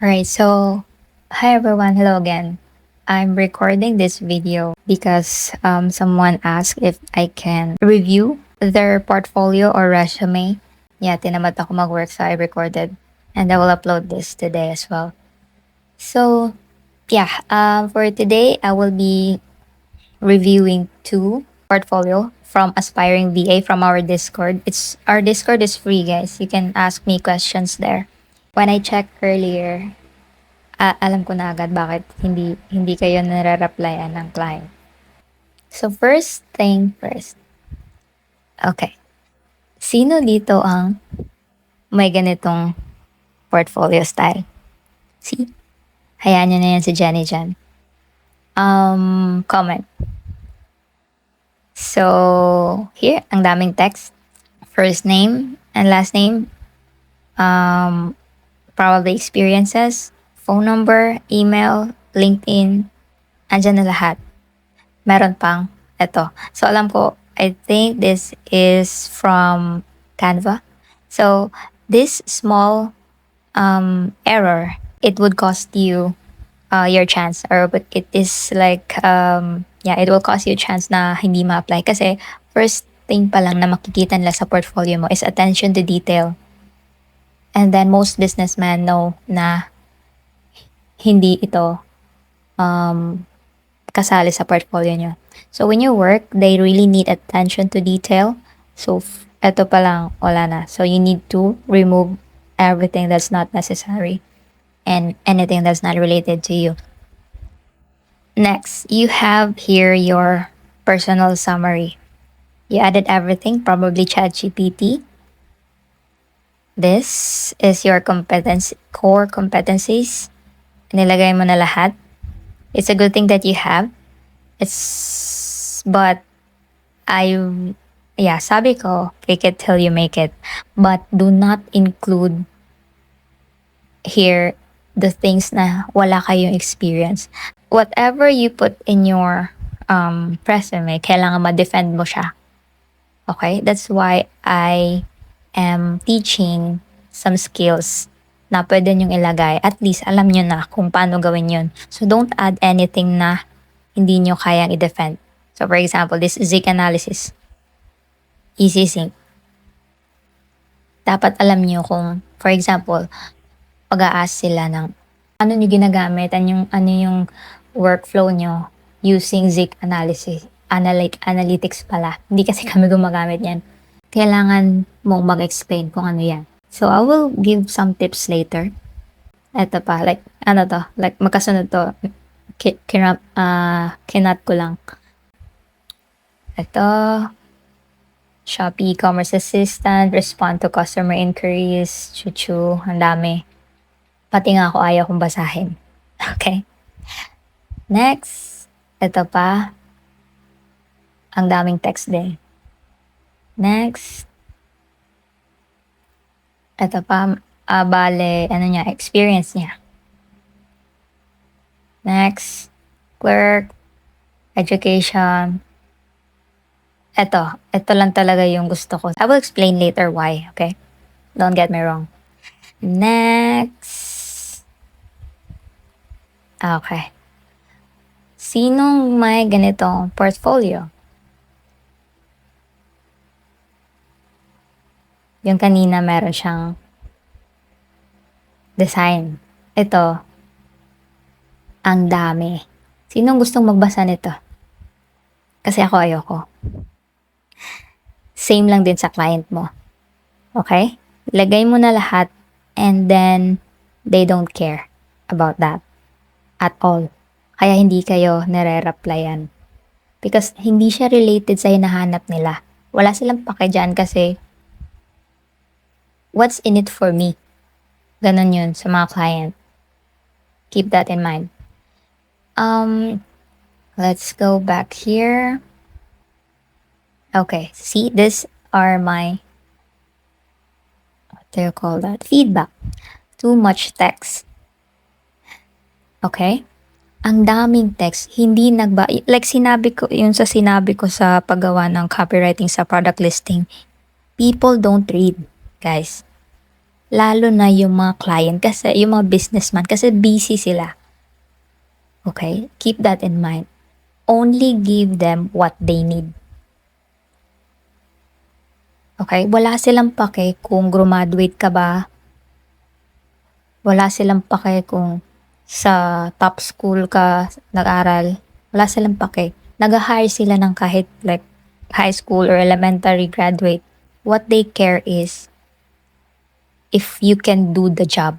Alright, so hi everyone, hello again. I'm recording this video because someone asked if I can review their portfolio or resume. Yeah, tinamad ako mag-work so I recorded and I will upload this today as well. So yeah, for today I will be reviewing two portfolio from aspiring VA from our Discord. Our Discord is free, guys. You can ask me questions there. When I checked earlier, alam ko na agad bakit hindi kayo nare-replyan ng client. So first thing first. Okay. Sino dito ang may ganitong portfolio style? See? Hayaan nyo na yan si Jenny dyan. Comment. So, here, ang daming text. First name and last name. Probably experiences, phone number, email, LinkedIn. Andyan na lahat. Meron pang eto. So alam ko, I think this is from Canva. So this small error, it would cost you your chance, or but it is like it will cost you a chance na hindi ma-apply kasi first thing pa lang na makikita nila sa portfolio mo is attention to detail. And then most businessmen know na hindi ito kasali sa portfolio nyo. So when you work, they really need attention to detail. So eto pa lang, wala na. So you need to remove everything that's not necessary and anything that's not related to you. Next, you have here your personal summary. You added everything, probably ChatGPT. This is your core competencies. Nilagay mo na lahat. It's a good thing that you have. But sabi ko, fake it till you make it. But do not include here the things na wala kayong experience. Whatever you put in your resume, kailangan ma-defend mo siya. Okay? That's why I am teaching some skills na pwede nyong ilagay. At least alam nyo na kung paano gawin yun. So don't add anything na hindi nyo kayang i-defend. So for example, this Zeek analysis. Easy sync. Dapat alam nyo kung, for example, pag-a-ask sila ng ano nyo ginagamit, ano yung workflow nyo using Zeek analysis. Analytics pala. Hindi kasi kami gumagamit yan. Kailangan mong mag-explain kung ano yan. So I will give some tips later. Ito pa, like magkasunod to. Kinat ko lang. Ito, Shopee e-commerce assistant, respond to customer inquiries, chuchu, ang dami. Pati nga ako ayaw kong basahin. Okay? Next, ito pa, ang daming text din. Next, ito pa, experience niya. Next, clerk, education. Ito lang talaga yung gusto ko. I will explain later why, okay? Don't get me wrong. Next. Okay. Sinong may ganitong portfolio? Yung kanina meron siyang design. Ito, ang dami. Sinong gustong magbasa nito? Kasi ako ayoko. Same lang din sa client mo. Okay? Lagay mo na lahat and then they don't care about that at all. Kaya hindi kayo nare-replyan. Because hindi siya related sa hinahanap nila. Wala silang pake dyan kasi what's in it for me? Ganon yun sa mga client. Keep that in mind. Let's go back here. Okay, see, these are my, what do you call that? Feedback. Too much text. Okay? Ang daming text, hindi like sinabi ko sa paggawa ng copywriting sa product listing. People don't read, guys. Lalo na yung mga client kasi yung mga businessman kasi busy sila. Okay? Keep that in mind. Only give them what they need. Okay? Wala silang pake kung graduate ka ba. Wala silang pake kung sa top school ka nag-aral. Wala silang pake. Nag-hire sila ng kahit like high school or elementary graduate. What they care is if you can do the job.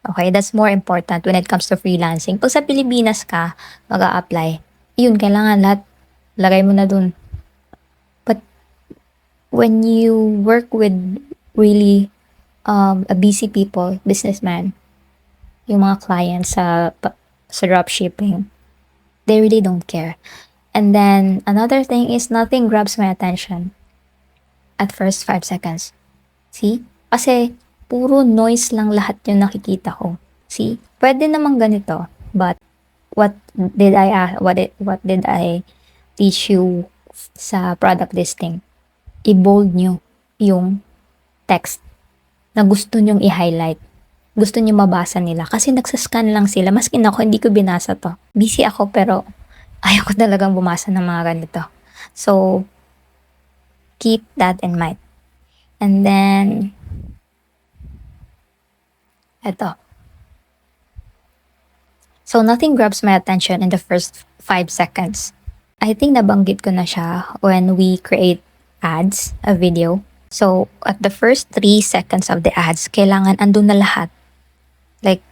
Okay, that's more important when it comes to freelancing. Pag sa Pilipinas ka, mag-a-apply, yun, kailangan lahat, lagay mo na dun. But when you work with really a busy people, businessman, yung mga clients sa dropshipping, they really don't care. And then, another thing is nothing grabs my attention at first 5 seconds. See? Kasi, puro noise lang lahat yung nakikita ko. See? Pwede namang ganito, but what did I teach you sa product listing? I-bold nyo yung text na gusto nyong i-highlight. Gusto nyo mabasa nila. Kasi nagsascan lang sila. Maskin ako, hindi ko binasa to. Busy ako, pero ayaw ko talagang bumasa ng mga ganito. So, keep that in mind. And then, eto. So, nothing grabs my attention in the first 5 seconds. I think nabanggit ko na siya when we create ads, a video. So, at the first 3 seconds of the ads, kailangan andun na lahat. Like,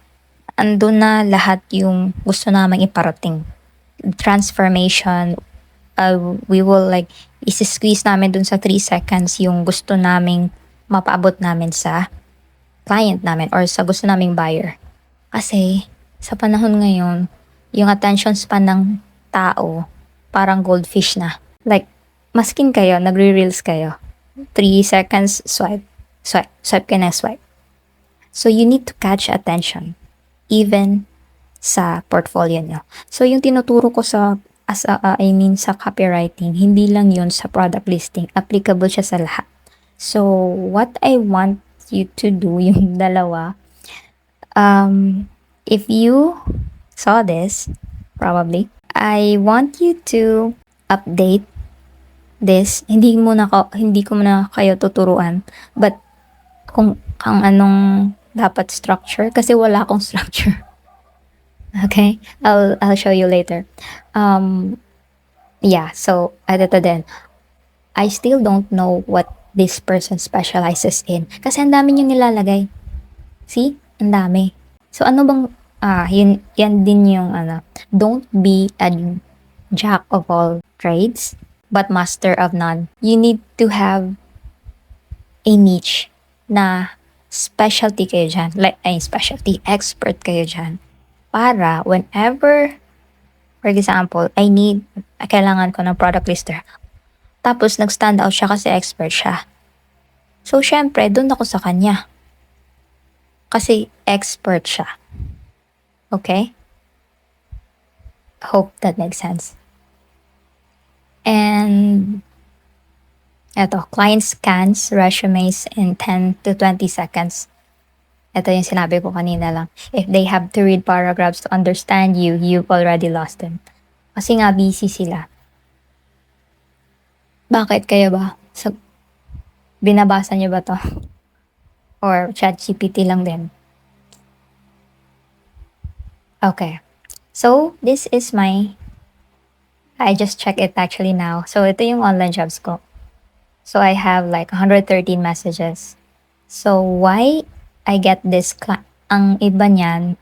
andun na lahat yung gusto namang iparating. Transformation, we will like, isi-squeeze namin dun sa 3 seconds yung gusto naming mapaabot namin sa client namin or sa gusto naming buyer. Kasi, sa panahon ngayon, yung attention span ng tao, parang goldfish na. Like, maskin kayo, nagre-reels kayo. 3 seconds, swipe, swipe, swipe ka na, swipe. So, you need to catch attention, even sa portfolio nyo. So, yung tinuturo ko sa copywriting, hindi lang yun sa product listing. Applicable siya sa lahat. So, what I want you to do, yung dalawa, if you saw this, probably, I want you to update this. Hindi ko muna kayo tuturuan, but kung anong dapat structure, kasi wala akong structure. Okay? I'll show you later. Yeah, so, ito din. I still don't know what this person specializes in. Kasi ang dami niyong nilalagay. See? Ang dami. So, ano bang, yan din yung, don't be a jack of all trades, but master of none. You need to have a niche na specialty kayo dyan. Like, specialty, expert kayo dyan. Para whenever, for example, kailangan ko ng product lister. Tapos, nag-stand out siya kasi expert siya. So, syempre, dun ako sa kanya. Kasi expert siya. Okay? Hope that makes sense. And eto, client scans resumes in 10 to 20 seconds. Ito yung sinabi ko kanina lang. If they have to read paragraphs to understand you, you've already lost them. Kasi nga busy sila. Bakit kayo ba? Binabasa niyo ba to? Or ChatGPT lang din? Okay. So, this is I just checked it actually now. So, ito yung online jobs ko. So, I have like 113 messages. So, why I get this ang iba niyan,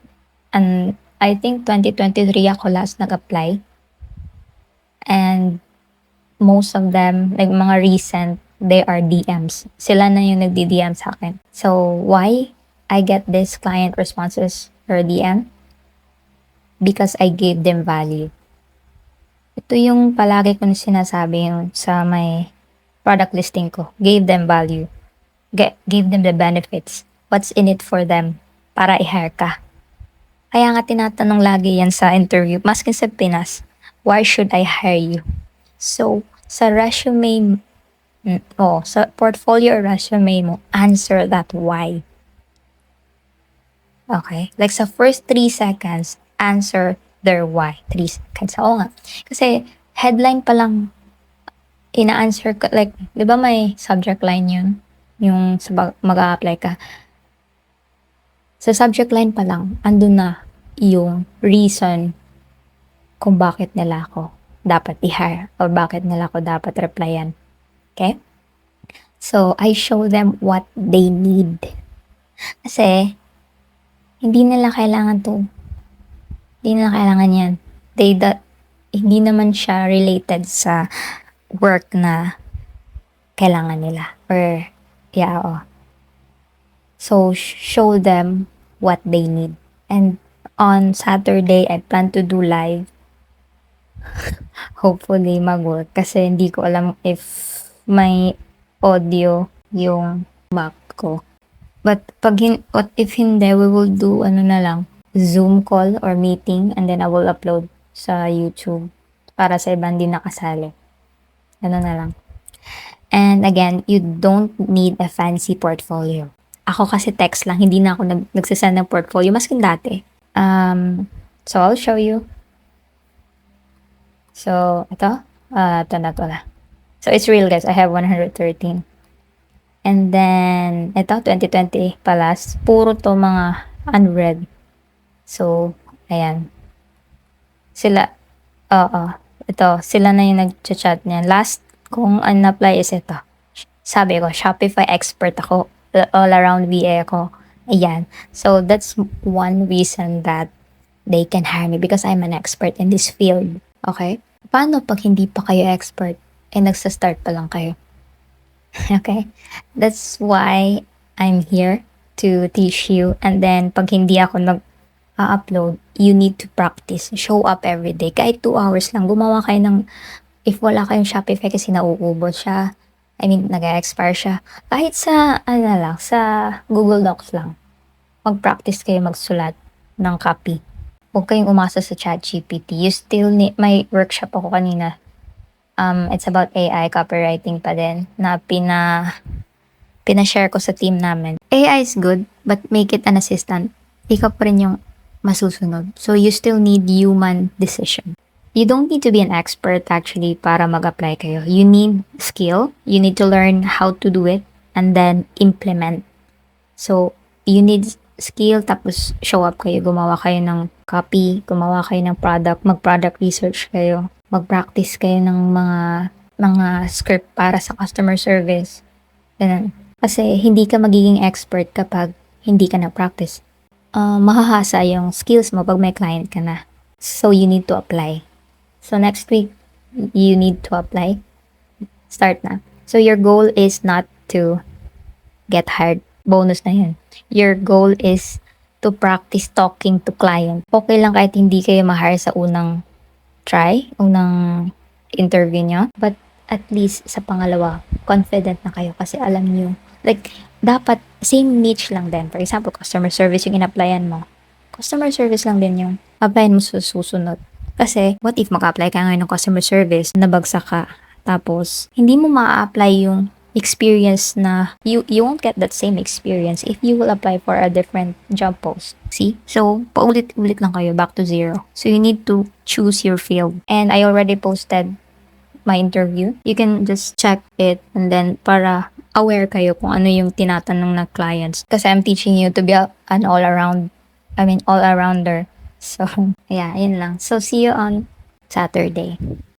and I think 2023 ako last nag-apply. And most of them, like mga recent, they are DMs. Sila na yung nagdi-DM sa akin. So, why I get this client responses or DM? Because I gave them value. Ito yung palagi ko na sinasabi yung sa may product listing ko. Gave them value. Gave them the benefits. What's in it for them para i-hire ka. Kaya nga tinatanong lagi yan sa interview, maskin sa Pinas, why should I hire you? So, sa resume Sa portfolio or resume mo, answer that why. Okay? Like sa first 3 seconds, answer their why. 3 seconds. Oo nga. Kasi headline pa lang ina-answer ko, like, di ba may subject line yun? Yung mag-a-apply ka. Sa subject line pa lang, andun na yung reason kung bakit nila ako dapat i-hire or bakit nila ako dapat replyan. Okay? So, I show them what they need. Kasi, hindi nila kailangan to. Hindi nila kailangan yan. Hindi naman siya related sa work na kailangan nila. Or, yeah, oh. So, show them what they need. And on Saturday, I plan to do live. Hopefully, mag-work. Kasi hindi ko alam if may audio yung Mac ko. But what if hindi, we will do Zoom call or meeting, and then I will upload sa YouTube para sa ibang di nakasali. Na lang. And again, you don't need a fancy portfolio. Ako kasi text lang, hindi na ako nagsasend ng portfolio, maskin dati. So I'll show you. So, ito na. So, it's real, guys. I have 113. And then, ito, 2020 palas. Puro to mga unread. So, ayan. Sila na yung nag-chat niyan. Last kong un-apply is ito. Sabi ko, Shopify expert ako. All around VA ako. Ayan. So, that's one reason that they can hire me because I'm an expert in this field. Okay? Paano pag hindi pa kayo expert? Nagsa-start pa lang kayo. Okay? That's why I'm here to teach you. And then, pag hindi ako nag-upload, you need to practice. Show up every day. Kahit 2 hours lang, gumawa kayo if wala kayong Shopify kasi nauubos siya, nag-expire siya. Kahit sa, sa Google Docs lang. Mag-practice kayo magsulat ng copy. Huwag kayong umasa sa ChatGPT. You still need, may workshop ako kanina. It's about AI, copywriting pa din, na pinashare ko sa team namin. AI is good, but make it an assistant. Ikaw pa rin yung masusunod. So, you still need human decision. You don't need to be an expert actually para mag-apply kayo. You need skill. You need to learn how to do it and then implement. So, you need skill tapos show up kayo. Gumawa kayo ng copy, gumawa kayo ng product, mag-product research kayo. Mag-practice kayo ng mga script para sa customer service. Ganun. Kasi hindi ka magiging expert kapag hindi ka na-practice. Mahahasa yung skills mo pag may client ka na. So, you need to apply. So, next week, you need to apply. Start na. So, your goal is not to get hired. Bonus na yun. Your goal is to practice talking to client. Okay lang kahit hindi kayo ma-hire sa unang interview nyo. But at least sa pangalawa, confident na kayo kasi alam nyo. Like, dapat same niche lang din. For example, customer service yung in-applyan mo. Customer service lang din yung applyan mo sa susunod. Kasi, what if mag-apply ka ngayon ng customer service, nabagsak ka, tapos, hindi mo ma-apply yung experience na, you won't get that same experience if you will apply for a different job post. See? So, paulit-ulit lang kayo, back to zero. So, you need to choose your field. And I already posted my interview. You can just check it and then para aware kayo kung ano yung tinatanong ng clients. Kasi I'm teaching you to be an all-arounder. So, yeah, yun lang. So, see you on Saturday.